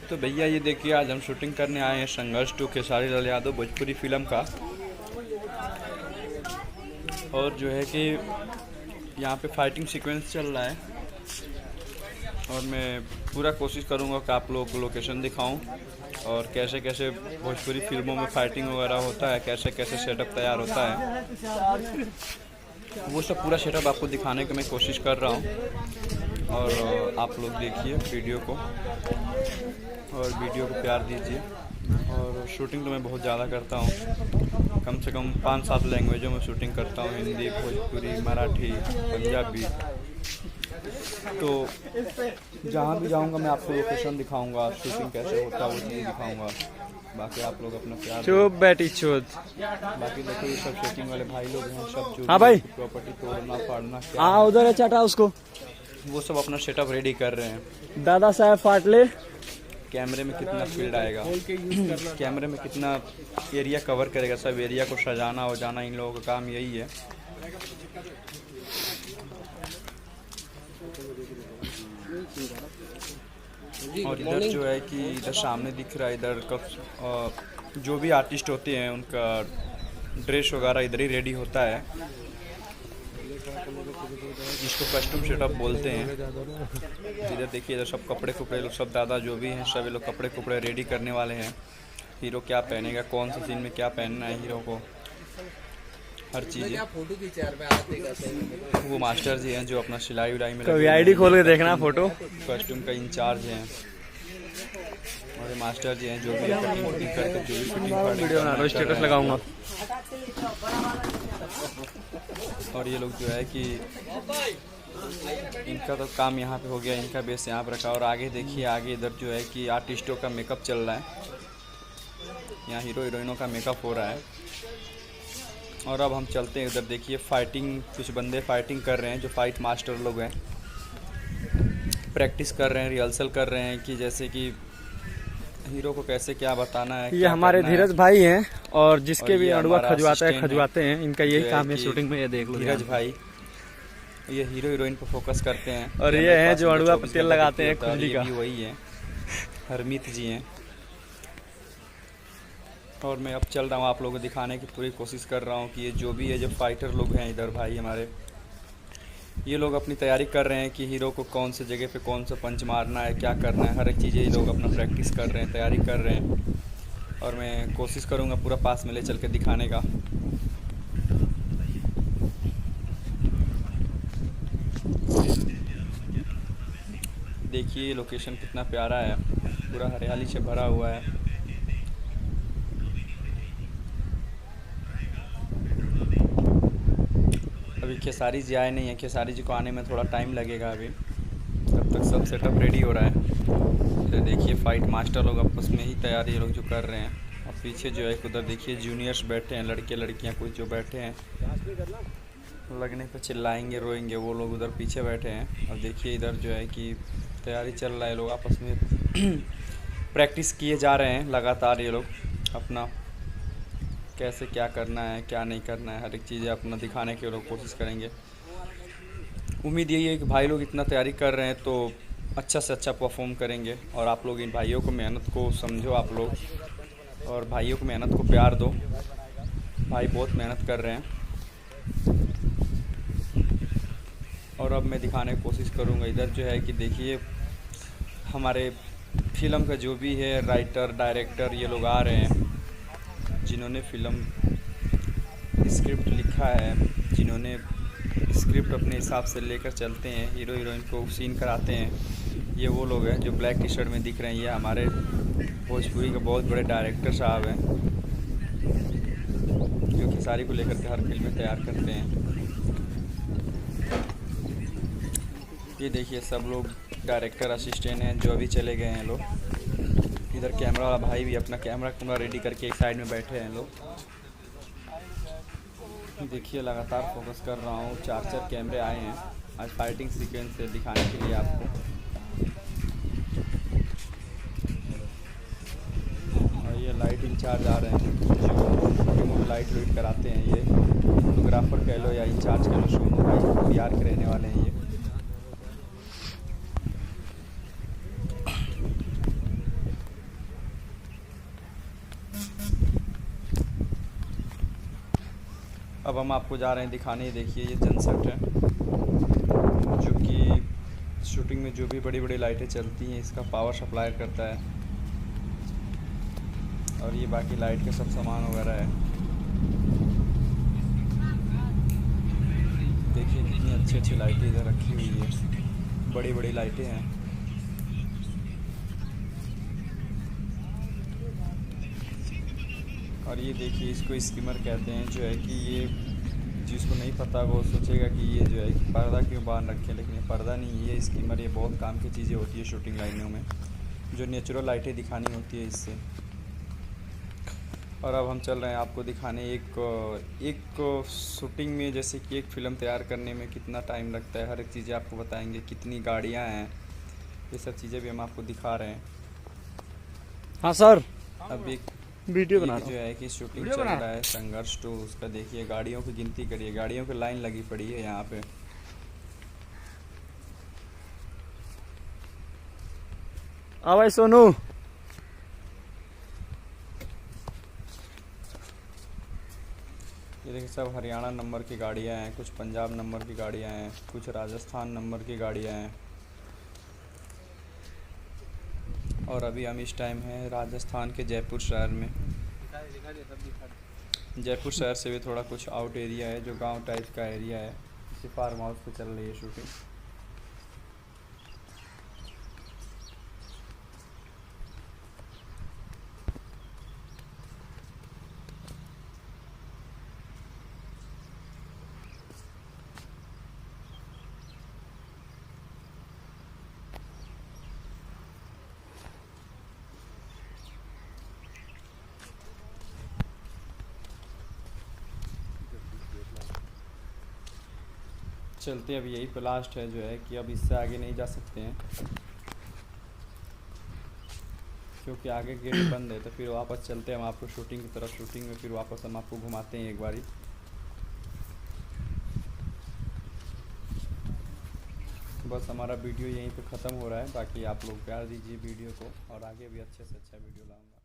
तो भैया ये देखिए, आज हम शूटिंग करने आए हैं संघर्ष 2 खेसारी लाल यादव भोजपुरी फिल्म का। और जो है कि यहाँ पे फाइटिंग सीक्वेंस चल रहा है और मैं पूरा कोशिश करूँगा कि आप लोगों को लोकेशन दिखाऊं और कैसे कैसे भोजपुरी फिल्मों में फाइटिंग वगैरह होता है, कैसे कैसे सेटअप तैयार होता है, वो सब पूरा सेटअप आपको दिखाने की मैं कोशिश कर रहा हूँ। और आप लोग देखिए वीडियो को और वीडियो को प्यार दीजिए। और शूटिंग तो मैं बहुत ज़्यादा करता हूँ, कम से कम 5-7 लैंग्वेजों में शूटिंग करता हूँ, हिंदी, भोजपुरी, मराठी, पंजाबी। तो जहाँ भी जाऊँगा मैं आपको लोकेशन दिखाऊँगा, शूटिंग कैसे होता है वो चीज़ दिखाऊँगा। बाकी आप लोग अपना प्यार चुप बैठी चुद। बाकी देखो ये सब शूटिंग वाले भाई लोग हैं, सब जो हाँ भाई, प्रॉपर्टी तोड़ना फाड़ना क्या हाँ उधर है, चाटा उसको। वो सब अपना सेटअप रेडी कर रहे हैं। दादा साहब फाटले कैमरे में कितना फील्ड आएगा, कैमरे में कितना एरिया कवर करेगा, सब एरिया को सजाना वजाना इन लोगों का काम यही है। और इधर जो है कि इधर सामने दिख रहा है, इधर का जो भी आर्टिस्ट होते हैं उनका ड्रेस वगैरह इधर ही रेडी होता है, जिसको कस्टम सेटअप बोलते हैं। इधर देखिए, इधर सब कपड़े कुपड़े लोग, सब दादा जो भी हैं सब लोग कपड़े कुपड़े रेडी करने वाले हैं। हीरो क्या पहनेगा, कौन सा सीन में क्या पहनना है हीरो को, हर चीज़। वो मास्टर जी हैं जो अपना सिलाई उलाई में कभी आईडी खोल के देखना फोटो। कॉस्ट्यूम का इंचार्ज हैं और ये मास्टर जी हैं जो भी कटिंग करके जो भी फिटिंग स्टेटस लगाऊंगा। और ये लोग जो है कि इनका तो काम यहाँ पे हो गया, इनका बेस यहाँ पर रखा। और आगे देखिए, आगे इधर जो है कि आर्टिस्टों का मेकअप चल रहा है, यहाँ हीरो हीरोइनों का मेकअप हो रहा है। और अब हम चलते हैं उधर, देखिए फाइटिंग, कुछ बंदे फाइटिंग कर रहे हैं जो फाइट मास्टर लोग हैं, प्रैक्टिस कर रहे हैं, रिहर्सल कर रहे हैं कि जैसे कि हीरो को कैसे क्या बताना है। ये हमारे धीरज भाई हैं और जिसके भी अड़ुआ खजवाते हैं, इनका यही काम है शूटिंग में। ये देख लो धीरज भाई, ये हीरो हीरोइन पर फोकस करते हैं। और ये हैं जो अड़ुआ पर तेल लगाते हैं खुली का, वही है, हरमीत जी हैं। और मैं अब चल रहा हूँ, आप लोगों को दिखाने की पूरी कोशिश कर रहा हूँ कि ये जो भी है, जो फाइटर लोग हैं इधर भाई हमारे, ये लोग अपनी तैयारी कर रहे हैं कि हीरो को कौन से जगह पे कौन सा पंच मारना है, क्या करना है, हर एक चीज़ ये लोग अपना प्रैक्टिस कर रहे हैं, तैयारी कर रहे हैं। और मैं कोशिश करूँगा पूरा पास में ले चल के दिखाने का। देखिए लोकेशन कितना प्यारा है, पूरा हरियाली से भरा हुआ है। अभी खेसारी जी आए नहीं है, खेसारी जी को आने में थोड़ा टाइम लगेगा अभी, तब तक सब सेटअप रेडी हो रहा है। तो देखिए फाइट मास्टर लोग आपस में ही तैयारी ये लोग जो कर रहे हैं। और पीछे जो है उधर देखिए जूनियर्स बैठे हैं, लड़के लड़कियां कुछ जो बैठे हैं, लगने पे चिल्लाएंगे रोएंगे, वो लोग उधर पीछे बैठे हैं। और देखिए इधर जो है कि तैयारी चल रहा है, लोग आपस में प्रैक्टिस किए जा रहे हैं लगातार। ये लोग अपना कैसे क्या करना है, क्या नहीं करना है, हर एक चीज़ें अपना दिखाने की लोग कोशिश करेंगे। उम्मीद यही है कि भाई लोग इतना तैयारी कर रहे हैं तो अच्छा से अच्छा परफॉर्म करेंगे। और आप लोग इन भाइयों को मेहनत को समझो आप लोग, और भाइयों को मेहनत को प्यार दो। भाई बहुत मेहनत कर रहे हैं। और अब मैं दिखाने की कोशिश करूँगा, इधर जो है कि देखिए हमारे फिल्म का जो भी है राइटर डायरेक्टर, ये लोग आ रहे हैं जिन्होंने फिल्म स्क्रिप्ट लिखा है, जिन्होंने स्क्रिप्ट अपने हिसाब से लेकर चलते हैं, हीरो हीरोइन को सीन कराते हैं। ये वो लोग हैं जो ब्लैक टी शर्ट में दिख रहे हैं, ये हमारे भोजपुरी के बहुत बड़े डायरेक्टर साहब हैं जो खेसारी को लेकर के हर फिल्में तैयार करते हैं। ये देखिए सब लोग डायरेक्टर असिस्टेंट हैं जो अभी चले गए हैं लोग। इधर कैमरा वाला भाई भी अपना कैमरा रेडी करके एक साइड में बैठे हैं लोग। देखिए लगातार फोकस कर रहा हूँ, 4 कैमरे आए हैं आज फाइटिंग सीक्वेंस से दिखाने के लिए आपको। और ये लाइट इंचार्ज आ रहे हैं जो लाइट वेट कराते हैं, ये फोटोग्राफर कह लो या इंचार्ज कह लो, सोनू भाई बिहार के रहने वाले हैं ये। अब हम आपको जा रहे हैं दिखाने। देखिए ये जनसेट है जो कि शूटिंग में जो भी बड़ी बड़ी लाइटें चलती हैं इसका पावर सप्लाई करता है। और ये बाकी लाइट के सब सामान वगैरह है। देखिए कितनी अच्छी अच्छी लाइटें इधर रखी हुई है, बड़ी बड़ी लाइटें हैं। और ये देखिए इसको स्कीमर कहते हैं, जो है कि ये जिसको नहीं पता वो सोचेगा कि ये जो है कि पर्दा क्यों बांध रखे, लेकिन ये पर्दा नहीं, ये स्कीमर, ये बहुत काम की चीज़ें होती है शूटिंग लाइनों में, जो नेचुरल लाइटें दिखानी होती है इससे। और अब हम चल रहे हैं आपको दिखाने एक शूटिंग में, जैसे कि एक फ़िल्म तैयार करने में कितना टाइम लगता है, हर एक चीज़ें आपको बताएंगे, कितनी गाड़ियाँ हैं, ये सब चीज़ें भी हम आपको दिखा रहे हैं। हाँ सर, अब एक वीडियो बना जो है कि शूटिंग चल रहा है संघर्ष 2, उसका देखिए गाड़ियों की गिनती करिए, गाड़ियों की लाइन लगी पड़ी है यहाँ पे। आ भाई सोनू, ये देखिए सब हरियाणा नंबर की गाड़ियाँ हैं, कुछ पंजाब नंबर की गाड़ियाँ हैं, कुछ राजस्थान नंबर की गाड़ियाँ हैं। और अभी हम इस टाइम हैं राजस्थान के जयपुर शहर में। जयपुर शहर से भी थोड़ा कुछ आउट एरिया है, जो गांव टाइप का एरिया है। इसी फार्म हाउस पे चल रही है शूटिंग। चलते अब यही पे लास्ट है, जो है कि अब इससे आगे नहीं जा सकते हैं क्योंकि आगे गेट बंद है। तो फिर वापस चलते हैं हम आपको शूटिंग की तरफ। शूटिंग में फिर वापस हम आपको घुमाते हैं एक बारी। बस हमारा वीडियो यहीं पे ख़त्म हो रहा है। बाकी आप लोग प्यार दीजिए वीडियो को, और आगे भी अच्छे से अच्छा वीडियो लाऊंगा।